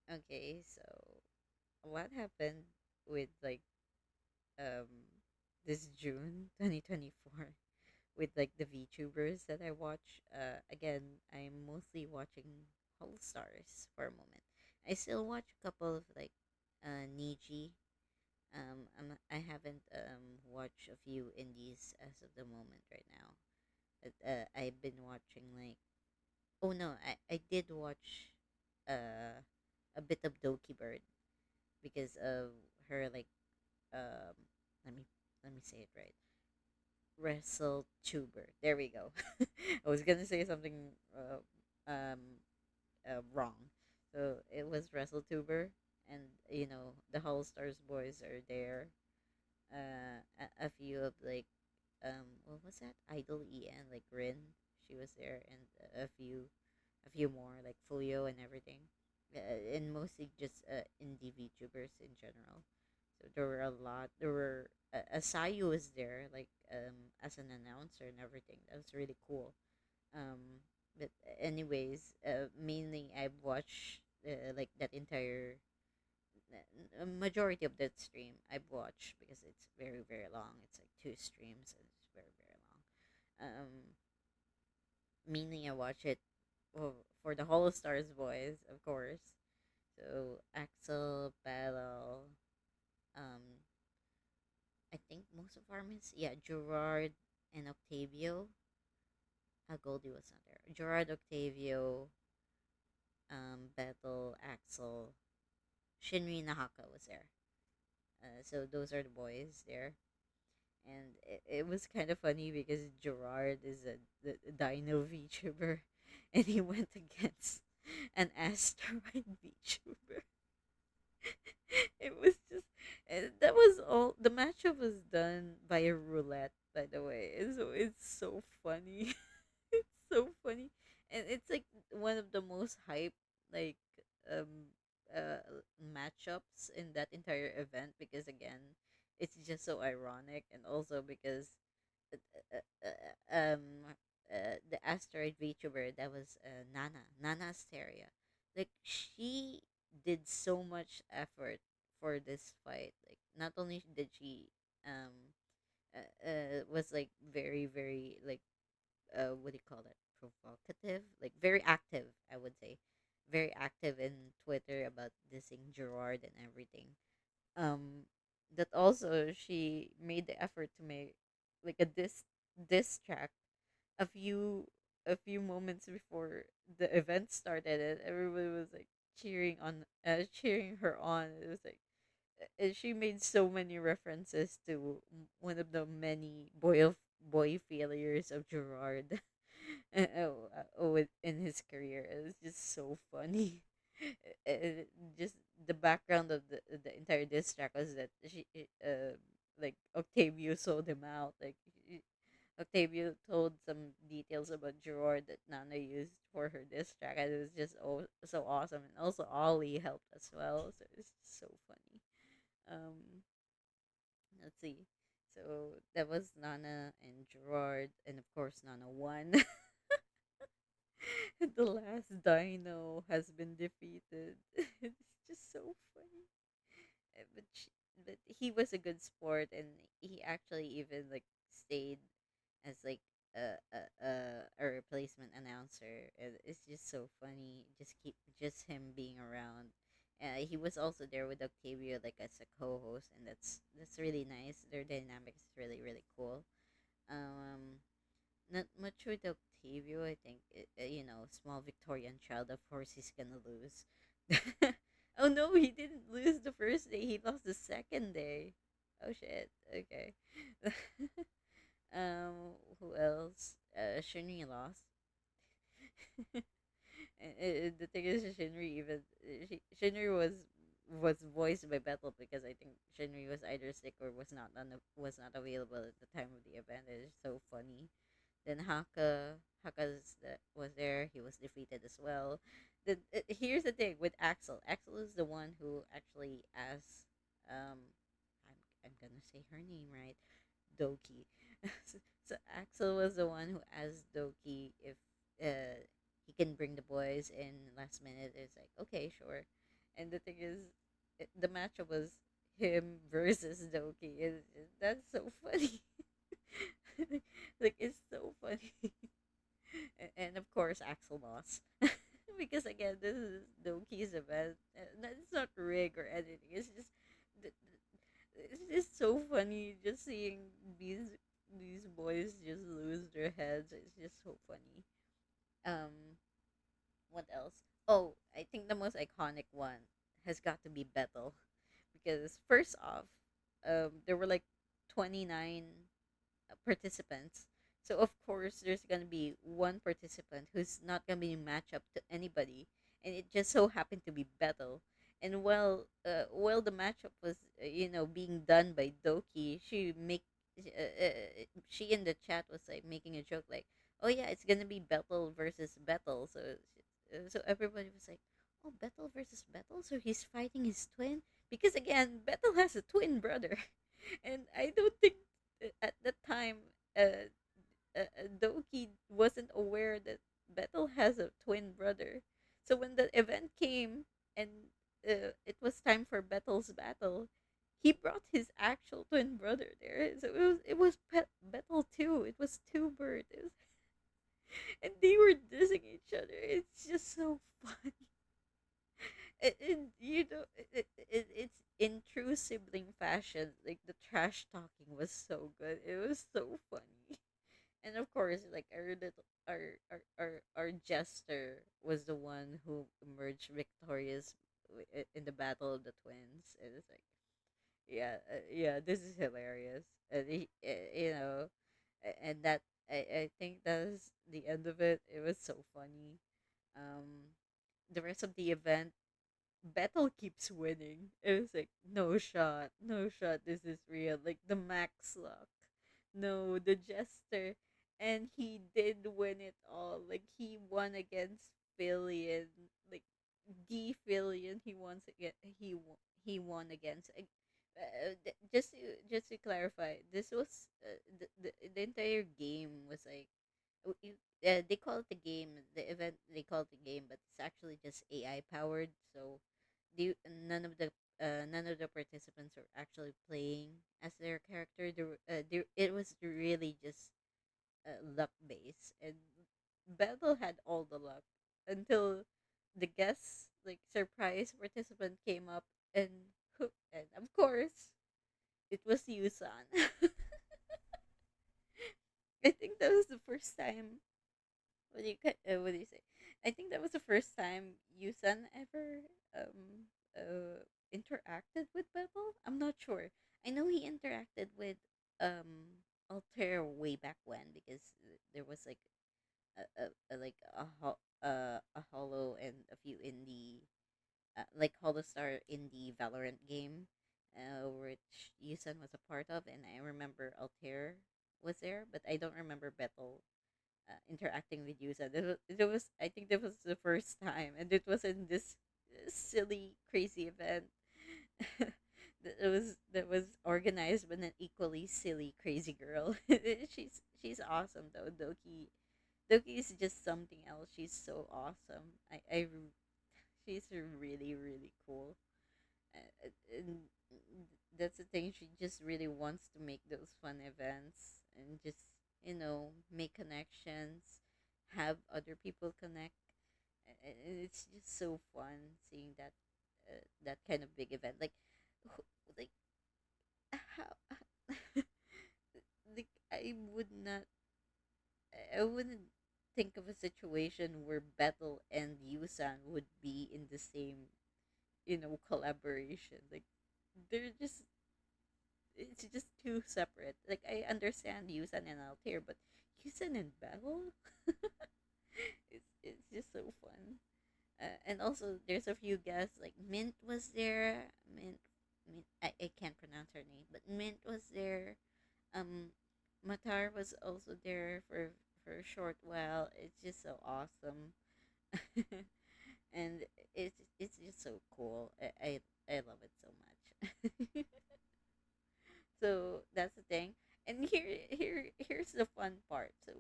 Okay, so what happened with like um this June 2024 with like the VTubers that I watch? Again, I'm mostly watching All Stars for a moment. I still watch a couple of like Niji. I haven't watched a few indies as of the moment right now. But I've been watching like, oh no, I did watch uh a bit of Doki Bird because of her like um let me let me say it right. Wrestletuber. There we go. I was gonna say something wrong. So it was Wrestletuber, and the Whole Stars boys are there. A few of like what was that? Idol EN like Rin, she was there, and a few more like Fulio and everything, and mostly just indie VTubers in general. So there were a lot. There were Asayu was there like as an announcer and everything. That was really cool. But anyways, mainly I watched like that entire majority of that stream I've watched because it's very very long. It's like two streams and it's very very long. Mainly I watch it for the Hollow Stars boys, of course. So Axel, Battle, um, I think most of our miss, yeah, Gerard and Octavio. Goldie was not there. Gerard, Octavio, Battle, Axel, Shinri Nahaka was there. So those are the boys there. And it was kind of funny because Gerard is the Dino VTuber, and he went against an asteroid VTuber. It was just that was all. The matchup was done by a roulette, by the way, and so it's so funny. It's so funny, and it's like one of the most hype like um uh matchups in that entire event because again, it's just so ironic, and also because uh, uh, the asteroid VTuber that was Nana Asteria, like she did so much effort for this fight. Like not only did she um was like very very like what do you call it, provocative, like very active, I would say, very active in Twitter about dissing Gerard and everything. um that also she made the effort to make like a diss track a few moments before the event started, and everybody was like cheering her on. It was like and she made so many references to one of the many boy failures of Gerard in his career. It was just so funny. Just the background of the entire diss track was that like Octavio sold him out. Like Octavio told some details about Gerard that Nana used for her diss track, and it was just so awesome. And also Ollie helped as well, so it's just so funny. Um, let's see. So that was Nana and Gerard, and of course Nana won. The last dino has been defeated. It's just so funny. But he was a good sport, and he actually even like stayed as like a replacement announcer. It's just so funny. Just him being around. He was also there with Octavio like as a co-host, and that's really nice. Their dynamics is really really cool. Um, Not much with Octavio. I think small Victorian child. Of course, he's gonna lose. Oh no, he didn't lose the first day. He lost the second day. Oh shit. Okay. Who else? Shinri lost. The thing is, Shinri was voiced by Bethel because I think Shinri was either sick or was not available at the time of the event. It is so funny. Then was there. He was defeated as well. Here's the thing with Axel. Axel is the one who actually asked. I'm gonna say her name right. Doki. So Axel was the one who asked Doki if he can bring the boys in last minute. It's like okay, sure, And the thing is, the matchup was him versus Doki. That's so funny. Like it's so funny. And of course Axel lost. Because again, this is Doki's event. It's not rig or anything. It's just th- it's just so funny just seeing these boys just lose their heads. It's just so funny. What else? Oh, I think the most iconic one has got to be Bethel, because first off, there were like 29 participants. So of course there's gonna be one participant who's not gonna be matched up to anybody, and it just so happened to be Bethel. And while the matchup was being done by Doki, she in the chat was like making a joke like, oh yeah, it's gonna be Bethel versus Bethel. So everybody was like, oh, Bethel versus Bethel, so he's fighting his twin, because again Bethel has a twin brother, and I don't think at that time, Doki wasn't aware that Bethel has a twin brother. So when the event came and it was time for Bethel's battle, he brought his actual twin brother there. So it was Bethel too. It was two birds, and they were dissing each other. It's just so fun. It's in true sibling fashion. Like the trash talking was so good. It was so funny. And of course, like our jester was the one who emerged victorious in the battle of the twins. And it's like, yeah, this is hilarious. And and that I think that's the end of it. It was so funny. The rest of the event, Bethel keeps winning. It was like, no shot, no shot. This is real. Like the max luck. No, the jester, and he did win it all. Like he won against Fillion, like the Fillion. He won against. Just to clarify, this was the entire game was like they call it the game, the event they call it the game, but it's actually just AI powered. So the none of the participants are actually playing as their character. It was really just luck based, and Bethel had all the luck until the guest, like surprise participant, came up, and and of course it was Yusan. I think that was the first time. What do you say? I think that was the first time Yusan ever interacted with Bethel. I'm not sure. I know he interacted with Altair way back when, because there was like a hollow and a few indie like Holostar in the Valorant game, which Yusan was a part of, and I remember Altair was there, but I don't remember Bethel interacting with you. So I think that was the first time, and it was in this silly, crazy event that was organized by an equally silly, crazy girl. She's awesome though. Doki is just something else. She's so awesome. She's really really cool. And that's the thing. She just really wants to make those fun events and just make connections, have other people connect. And it's just so fun seeing that kind of big event. Like, like how, like I wouldn't think of a situation where Bethel and Yusan would be in the same collaboration. Like they're just it's just too separate. Like I understand Yusan and Altair, but Yusan and Bethel, it's just so fun. And also, there's a few guests like Mint was there. Mint. I can't pronounce her name, but Mint was there. Um, Matar was also there for a short while. It's just so awesome, and it's just so cool. I love it so much. So that's the thing. And here's the fun part. So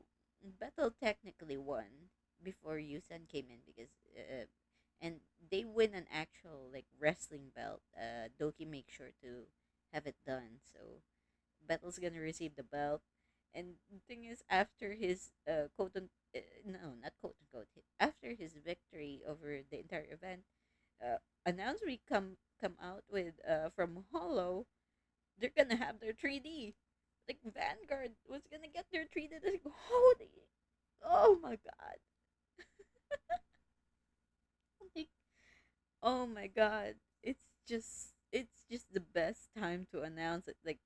Bethel technically won before Yusan came in, because and they win an actual like wrestling belt. Doki makes sure to have it done. So Bethel's gonna receive the belt. And the thing is, after his no, not quote unquote, after his victory over the entire event, announcer come out with from Hollow, they're gonna have their 3D. Like Vanguard was gonna get their 3D. Like, holy, oh my god! Like, oh my god! It's just the best time to announce it. Like,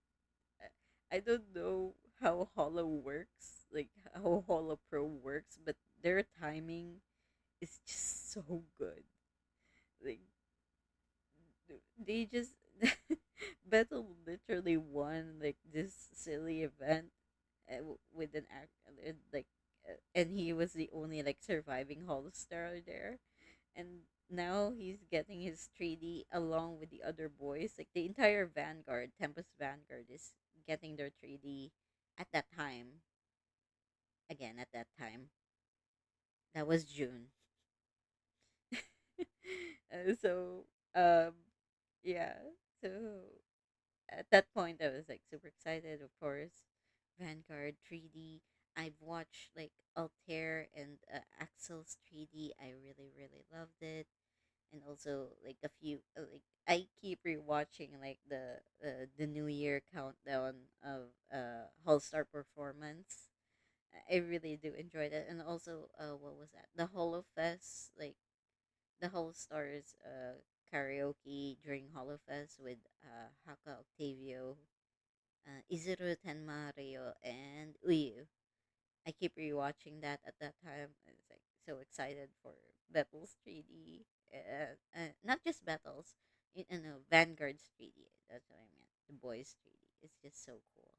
I don't know how Hollow works, like how Hollow Pro works, but their timing is just so good. Like they just Battle literally won like this silly event with an act like and he was the only like surviving Hall star there, and now he's getting his 3D along with the other boys. Like the entire Vanguard, Tempest Vanguard, is getting their 3D at that time. Again, at that time, that was June. So, um, yeah. So at that point, I was like super excited. Of course, Vanguard 3D. I've watched like Altair and Axel's 3D. I really really loved it, and also like a few like I keep rewatching like the New Year countdown of All Star performance. I really do enjoy that, and also what was that? The Holo Fest, like the Holo Stars karaoke during Holo Fest with Haka Octavio, Izuru Tenmario, and Uyu. I keep rewatching that at that time. I was like so excited for Battles 3D. Not just Battles, Vanguard's 3D. That's what I meant. The boys 3D. It's just so cool.